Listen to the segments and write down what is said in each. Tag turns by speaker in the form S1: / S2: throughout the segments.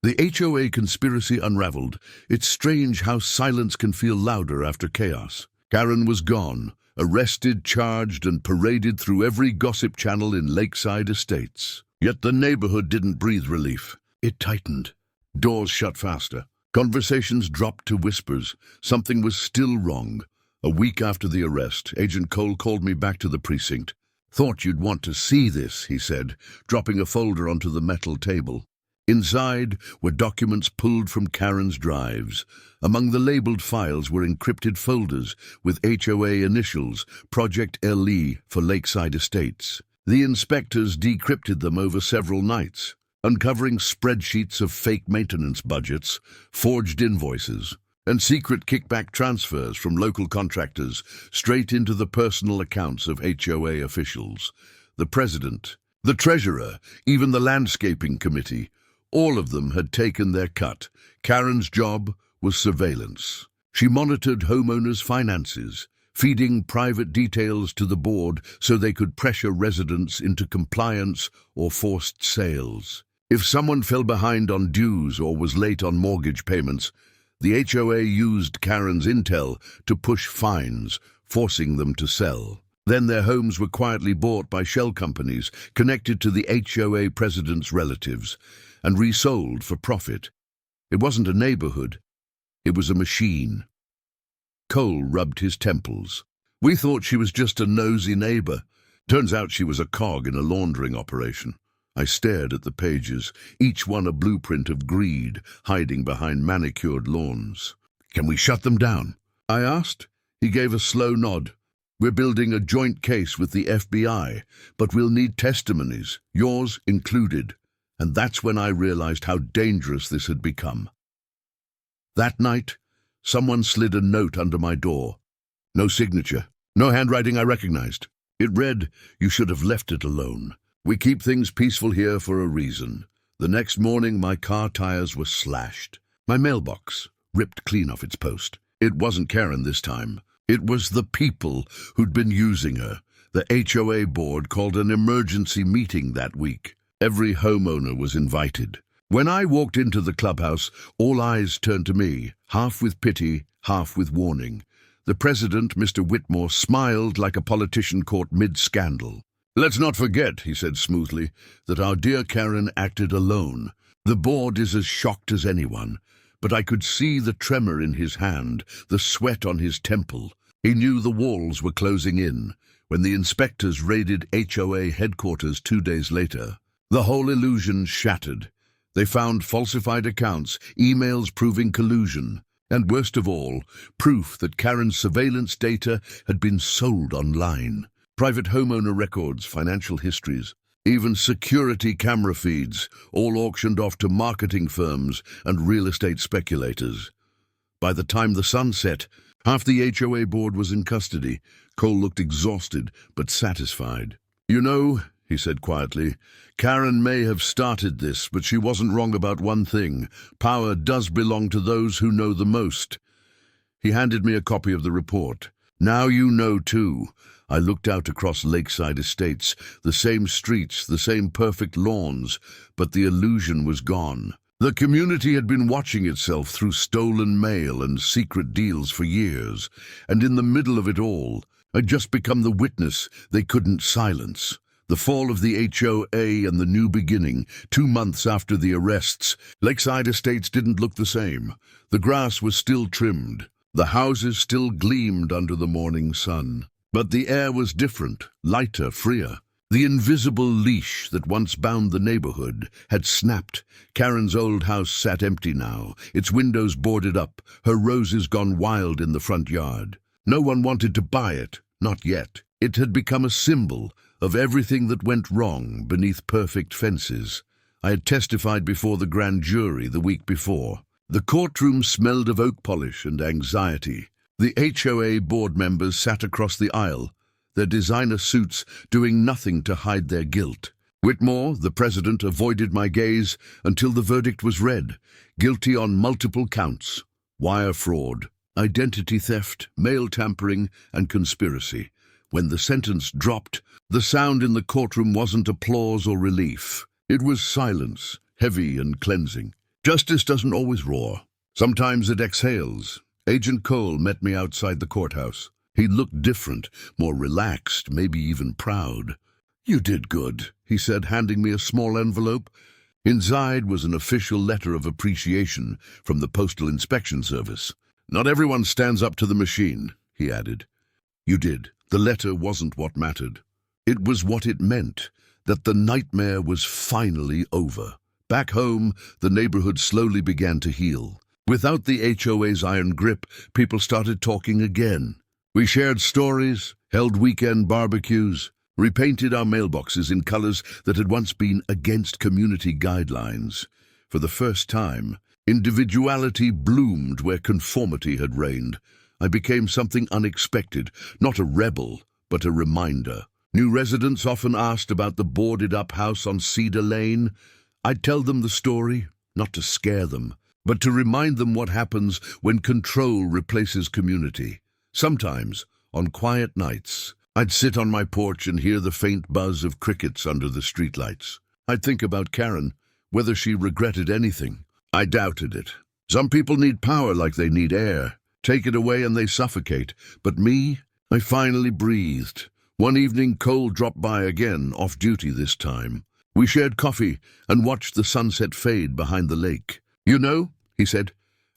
S1: The HOA conspiracy unraveled. It's strange how silence can feel louder after chaos. Karen was gone, arrested, charged, and paraded through every gossip channel in Lakeside Estates. Yet the neighborhood didn't breathe relief. It tightened. Doors shut faster. Conversations dropped to whispers. Something was still wrong. A week after the arrest, Agent Cole called me back to the precinct. "Thought you'd want to see this," he said, dropping a folder onto the metal table. Inside were documents pulled from Karen's drives. Among the labeled files were encrypted folders with HOA initials, Project LE for Lakeside Estates. The inspectors decrypted them over several nights, uncovering spreadsheets of fake maintenance budgets, forged invoices, and secret kickback transfers from local contractors straight into the personal accounts of HOA officials. The president, the treasurer, even the landscaping committee, all of them had taken their cut. Karen's job was surveillance. She monitored homeowners' finances, feeding private details to the board so they could pressure residents into compliance or forced sales. If someone fell behind on dues or was late on mortgage payments, the HOA used Karen's intel to push fines, forcing them to sell. Then their homes were quietly bought by shell companies connected to the HOA president's relatives and resold for profit. It wasn't a neighborhood. It was a machine. Cole rubbed his temples. "We thought she was just a nosy neighbor. Turns out she was a cog in a laundering operation." I stared at the pages, each one a blueprint of greed hiding behind manicured lawns. "Can we shut them down?" I asked. He gave a slow nod. "We're building a joint case with the FBI, but we'll need testimonies, yours included." And that's when I realized how dangerous this had become. That night, someone slid a note under my door. No signature, no handwriting I recognized. It read, "You should have left it alone. We keep things peaceful here for a reason." The next morning, my car tires were slashed. My mailbox ripped clean off its post. It wasn't Karen this time. It was the people who'd been using her. The HOA board called an emergency meeting that week. Every homeowner was invited. When I walked into the clubhouse, all eyes turned to me, half with pity, half with warning. The president, Mr. Whitmore, smiled like a politician caught mid-scandal. "Let's not forget," he said smoothly, "that our dear Karen acted alone. The board is as shocked as anyone." But I could see the tremor in his hand, the sweat on his temple. He knew the walls were closing in. When the inspectors raided HOA headquarters 2 days later, the whole illusion shattered. They found falsified accounts, emails proving collusion, and worst of all, proof that Karen's surveillance data had been sold online. Private homeowner records, financial histories, even security camera feeds, all auctioned off to marketing firms and real estate speculators. By the time the sun set, half the HOA board was in custody. Cole looked exhausted but satisfied. "You know," he said quietly, "Karen may have started this, but she wasn't wrong about one thing. Power does belong to those who know the most." He handed me a copy of the report. "Now you know too." I looked out across Lakeside Estates, the same streets, the same perfect lawns, but the illusion was gone. The community had been watching itself through stolen mail and secret deals for years, and in the middle of it all, I'd just become the witness they couldn't silence. The fall of the HOA and the new beginning, 2 months after the arrests. Lakeside Estates didn't look the same. The grass was still trimmed. The houses still gleamed under the morning sun. But the air was different, lighter, freer. The invisible leash that once bound the neighborhood had snapped. Karen's old house sat empty now, its windows boarded up, her roses gone wild in the front yard. No one wanted to buy it, not yet. It had become a symbol of everything that went wrong beneath perfect fences. I had testified before the grand jury the week before. The courtroom smelled of oak polish and anxiety. The HOA board members sat across the aisle, their designer suits doing nothing to hide their guilt. Whitmore, the president, avoided my gaze until the verdict was read. Guilty on multiple counts: wire fraud, identity theft, mail tampering, and conspiracy. When the sentence dropped, the sound in the courtroom wasn't applause or relief. It was silence, heavy and cleansing. Justice doesn't always roar. Sometimes it exhales. Agent Cole met me outside the courthouse. He looked different, more relaxed, maybe even proud. "You did good," he said, handing me a small envelope. Inside was an official letter of appreciation from the Postal Inspection Service. "Not everyone stands up to the machine," he added. "You did." The letter wasn't what mattered. It was what it meant, that the nightmare was finally over. Back home, the neighborhood slowly began to heal. Without the HOA's iron grip, people started talking again. We shared stories, held weekend barbecues, repainted our mailboxes in colors that had once been against community guidelines. For the first time, individuality bloomed where conformity had reigned. I became something unexpected, not a rebel, but a reminder. New residents often asked about the boarded-up house on Cedar Lane. I'd tell them the story, not to scare them, but to remind them what happens when control replaces community. Sometimes, on quiet nights, I'd sit on my porch and hear the faint buzz of crickets under the streetlights. I'd think about Karen, whether she regretted anything. I doubted it. Some people need power like they need air. Take it away and they suffocate. But me, I finally breathed. One evening, Cole dropped by again, off duty this time. We shared coffee and watched the sunset fade behind the lake. "You know," he said,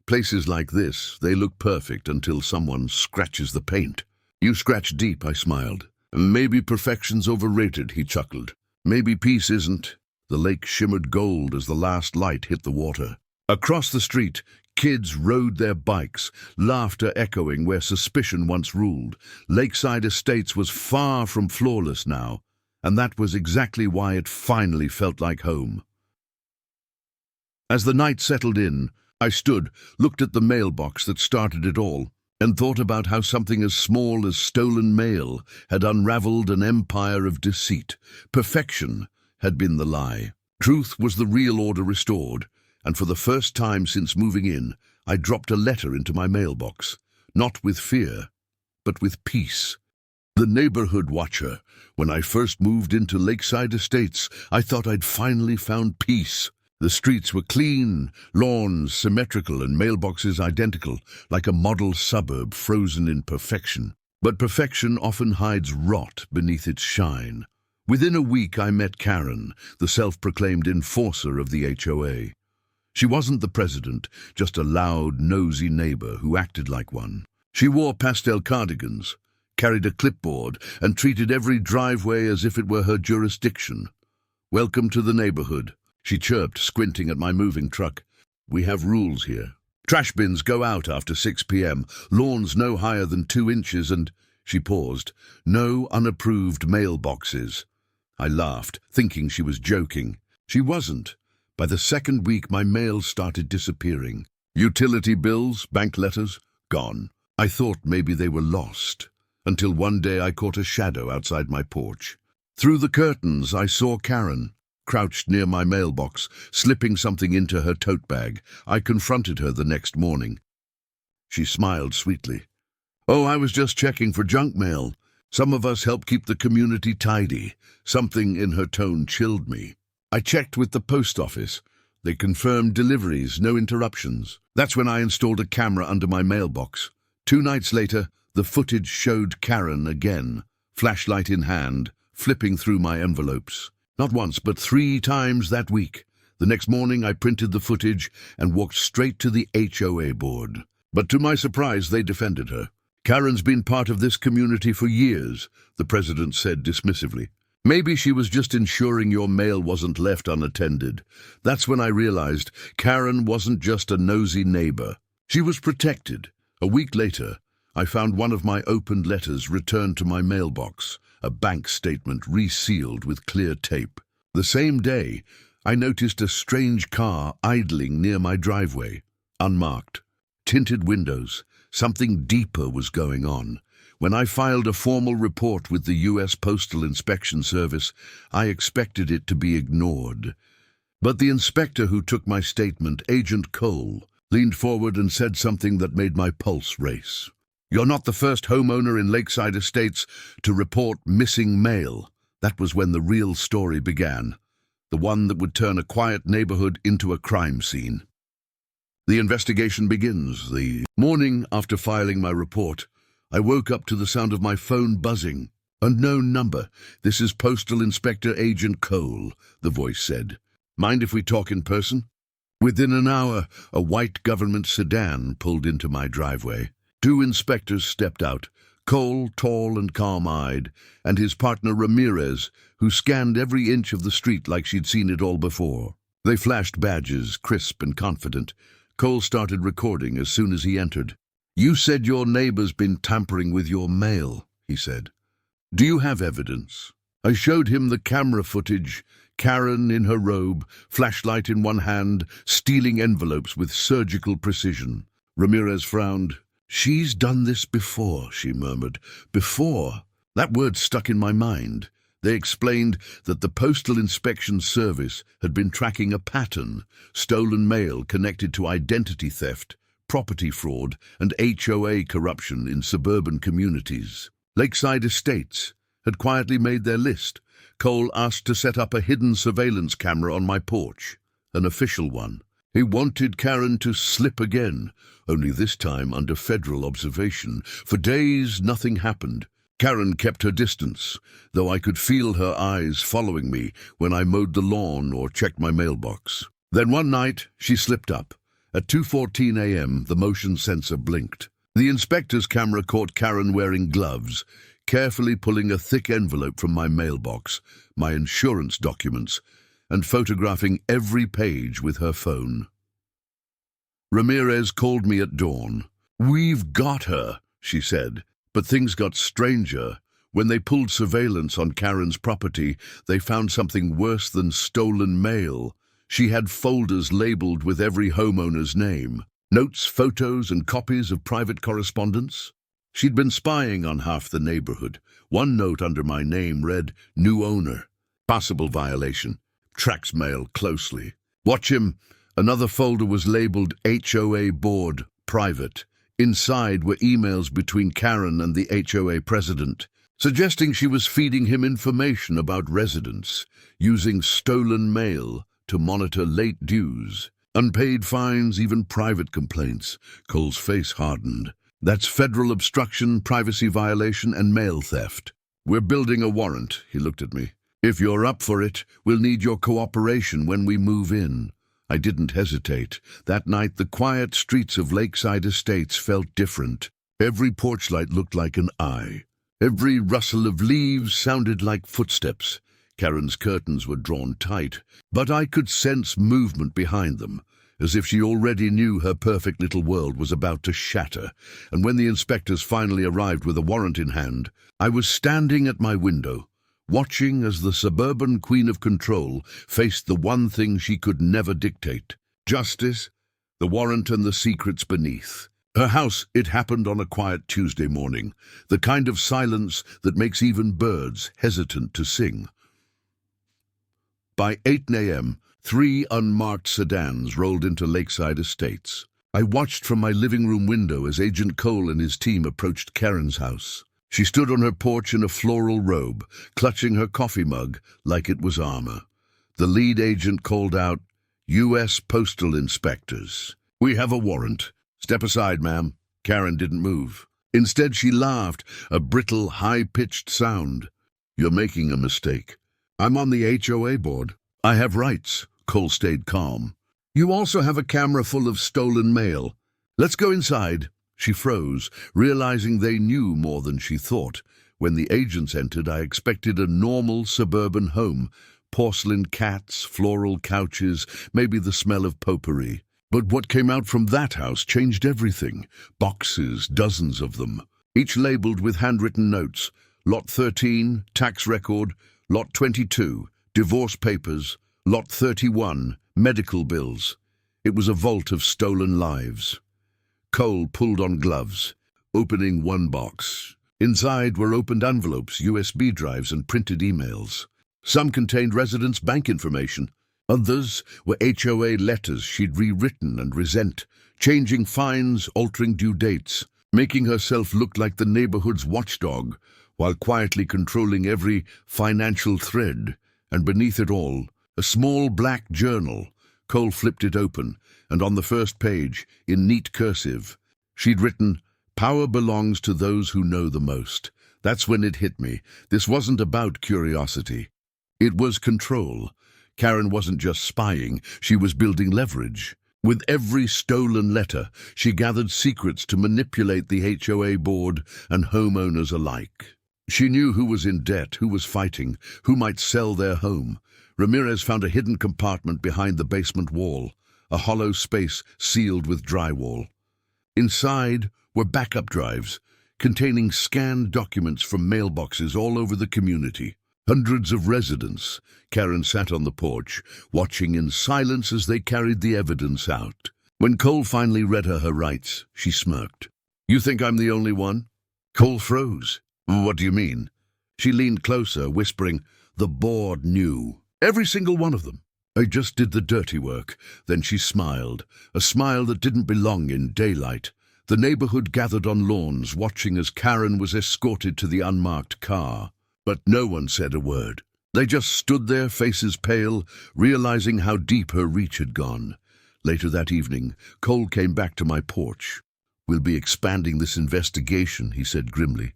S1: "places like this, they look perfect until someone scratches the paint." "You scratch deep," I smiled. "Maybe perfection's overrated," he chuckled. "Maybe peace isn't." The lake shimmered gold as the last light hit the water. Across the street, kids rode their bikes, laughter echoing where suspicion once ruled. Lakeside Estates was far from flawless now, and that was exactly why it finally felt like home. As the night settled in, I stood, looked at the mailbox that started it all, and thought about how something as small as stolen mail had unraveled an empire of deceit. Perfection had been the lie. Truth was the real order restored, and for the first time since moving in, I dropped a letter into my mailbox, not with fear, but with peace. The neighborhood watcher. When I first moved into Lakeside Estates, I thought I'd finally found peace. The streets were clean, lawns symmetrical, and mailboxes identical, like a model suburb frozen in perfection. But perfection often hides rot beneath its shine. Within a week, I met Karen, the self-proclaimed enforcer of the HOA. She wasn't the president, just a loud, nosy neighbor who acted like one. She wore pastel cardigans, carried a clipboard, and treated every driveway as if it were her jurisdiction. "Welcome to the neighborhood," she chirped, squinting at my moving truck. "We have rules here. Trash bins go out after 6 p.m., lawns no higher than 2 inches, and," she paused, "no unapproved mailboxes." I laughed, thinking she was joking. She wasn't. By the second week, my mail started disappearing. Utility bills, bank letters, gone. I thought maybe they were lost, until one day I caught a shadow outside my porch. Through the curtains, I saw Karen, crouched near my mailbox, slipping something into her tote bag. I confronted her the next morning. She smiled sweetly. "Oh, I was just checking for junk mail. Some of us help keep the community tidy." Something in her tone chilled me. I checked with the post office. They confirmed deliveries, no interruptions. That's when I installed a camera under my mailbox. 2 nights later, the footage showed Karen again, flashlight in hand, flipping through my envelopes. Not once, but 3 times that week. The next morning, I printed the footage and walked straight to the HOA board. But to my surprise, they defended her. "Karen's been part of this community for years," the president said dismissively. "Maybe she was just ensuring your mail wasn't left unattended." That's when I realized Karen wasn't just a nosy neighbor. She was protected. A week later, I found one of my opened letters returned to my mailbox, a bank statement resealed with clear tape. The same day, I noticed a strange car idling near my driveway, unmarked. Tinted windows. Something deeper was going on. When I filed a formal report with the U.S. Postal Inspection Service, I expected it to be ignored. But the inspector who took my statement, Agent Cole, leaned forward and said something that made my pulse race. "You're not the first homeowner in Lakeside Estates to report missing mail." That was when the real story began, the one that would turn a quiet neighborhood into a crime scene. The investigation begins. The morning after filing my report, I woke up to the sound of my phone buzzing. "Unknown number. This is Postal Inspector Agent Cole," the voice said. "Mind if we talk in person?" Within an hour, a white government sedan pulled into my driveway. Two inspectors stepped out, Cole, tall and calm-eyed, and his partner Ramirez, who scanned every inch of the street like she'd seen it all before. They flashed badges, crisp and confident. Cole started recording as soon as he entered. "You said your neighbor's been tampering with your mail," he said. "Do you have evidence?" I showed him the camera footage, Karen in her robe, flashlight in one hand, stealing envelopes with surgical precision. Ramirez frowned. "She's done this before," she murmured. "Before?" That word stuck in my mind. They explained that the Postal Inspection Service had been tracking a pattern, stolen mail connected to identity theft, property fraud, and HOA corruption in suburban communities. Lakeside Estates had quietly made their list. Cole asked to set up a hidden surveillance camera on my porch, an official one. He wanted Karen to slip again, only this time under federal observation. For days, nothing happened. Karen kept her distance, though I could feel her eyes following me when I mowed the lawn or checked my mailbox. Then one night, she slipped up. At 2:14 a.m., the motion sensor blinked. The inspector's camera caught Karen wearing gloves, carefully pulling a thick envelope from my mailbox, my insurance documents, and photographing every page with her phone. Ramirez called me at dawn. "We've got her," she said. But things got stranger. When they pulled surveillance on Karen's property, they found something worse than stolen mail. She had folders labeled with every homeowner's name, notes, photos, and copies of private correspondence. She'd been spying on half the neighborhood. One note under my name read, "New owner. Possible violation. Tracks mail closely. Watch him." Another folder was labeled HOA Board, Private. Inside were emails between Karen and the HOA president, suggesting she was feeding him information about residents, using stolen mail to monitor late dues, unpaid fines, even private complaints. Cole's face hardened. "That's federal obstruction, privacy violation, and mail theft. We're building a warrant," he looked at me. "If you're up for it, we'll need your cooperation when we move in." I didn't hesitate. That night, the quiet streets of Lakeside Estates felt different. Every porch light looked like an eye. Every rustle of leaves sounded like footsteps. Karen's curtains were drawn tight, but I could sense movement behind them, as if she already knew her perfect little world was about to shatter. And when the inspectors finally arrived with a warrant in hand, I was standing at my window, watching as the suburban queen of control faced the one thing she could never dictate: justice, the warrant, and the secrets beneath. Her house, it happened on a quiet Tuesday morning, the kind of silence that makes even birds hesitant to sing. By 8 a.m., 3 unmarked sedans rolled into Lakeside Estates. I watched from my living room window as Agent Cole and his team approached Karen's house. She stood on her porch in a floral robe, clutching her coffee mug like it was armor. The lead agent called out, "U.S. Postal Inspectors. We have a warrant. Step aside, ma'am." Karen didn't move. Instead, she laughed, a brittle, high-pitched sound. "You're making a mistake. I'm on the HOA board. I have rights." Cole stayed calm. "You also have a camera full of stolen mail. Let's go inside." She froze, realizing they knew more than she thought. When the agents entered, I expected a normal suburban home. Porcelain cats, floral couches, maybe the smell of potpourri. But what came out from that house changed everything. Boxes, dozens of them, each labeled with handwritten notes. Lot 13, tax record. Lot 22, divorce papers. Lot 31, medical bills. It was a vault of stolen lives. Cole pulled on gloves, opening one box. Inside were opened envelopes, USB drives, and printed emails. Some contained residents' bank information. Others were HOA letters she'd rewritten and resent, changing fines, altering due dates, making herself look like the neighborhood's watchdog, while quietly controlling every financial thread. And beneath it all, a small black journal, Cole flipped it open, and on the first page, in neat cursive, she'd written, "Power belongs to those who know the most." That's when it hit me. This wasn't about curiosity. It was control. Karen wasn't just spying, she was building leverage. With every stolen letter, she gathered secrets to manipulate the HOA board and homeowners alike. She knew who was in debt, who was fighting, who might sell their home. Ramirez found a hidden compartment behind the basement wall, a hollow space sealed with drywall. Inside were backup drives, containing scanned documents from mailboxes all over the community. Hundreds of residents. Karen sat on the porch, watching in silence as they carried the evidence out. When Cole finally read her rights, she smirked. "You think I'm the only one?" Cole froze. "What do you mean?" She leaned closer, whispering, "The board knew. Every single one of them. I just did the dirty work." Then she smiled, a smile that didn't belong in daylight. The neighborhood gathered on lawns, watching as Karen was escorted to the unmarked car. But no one said a word. They just stood there, faces pale, realizing how deep her reach had gone. Later that evening, Cole came back to my porch. "We'll be expanding this investigation," he said grimly.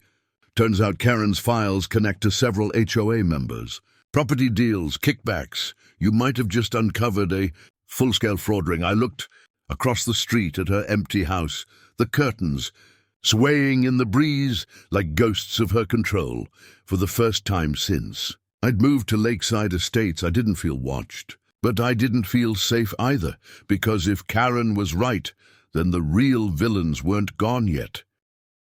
S1: "Turns out Karen's files connect to several HOA members. Property deals, kickbacks. You might have just uncovered a full-scale fraud ring." I looked across the street at her empty house, the curtains swaying in the breeze like ghosts of her control. For the first time since I'd moved to Lakeside Estates, I didn't feel watched. But I didn't feel safe either, because if Karen was right, then the real villains weren't gone yet.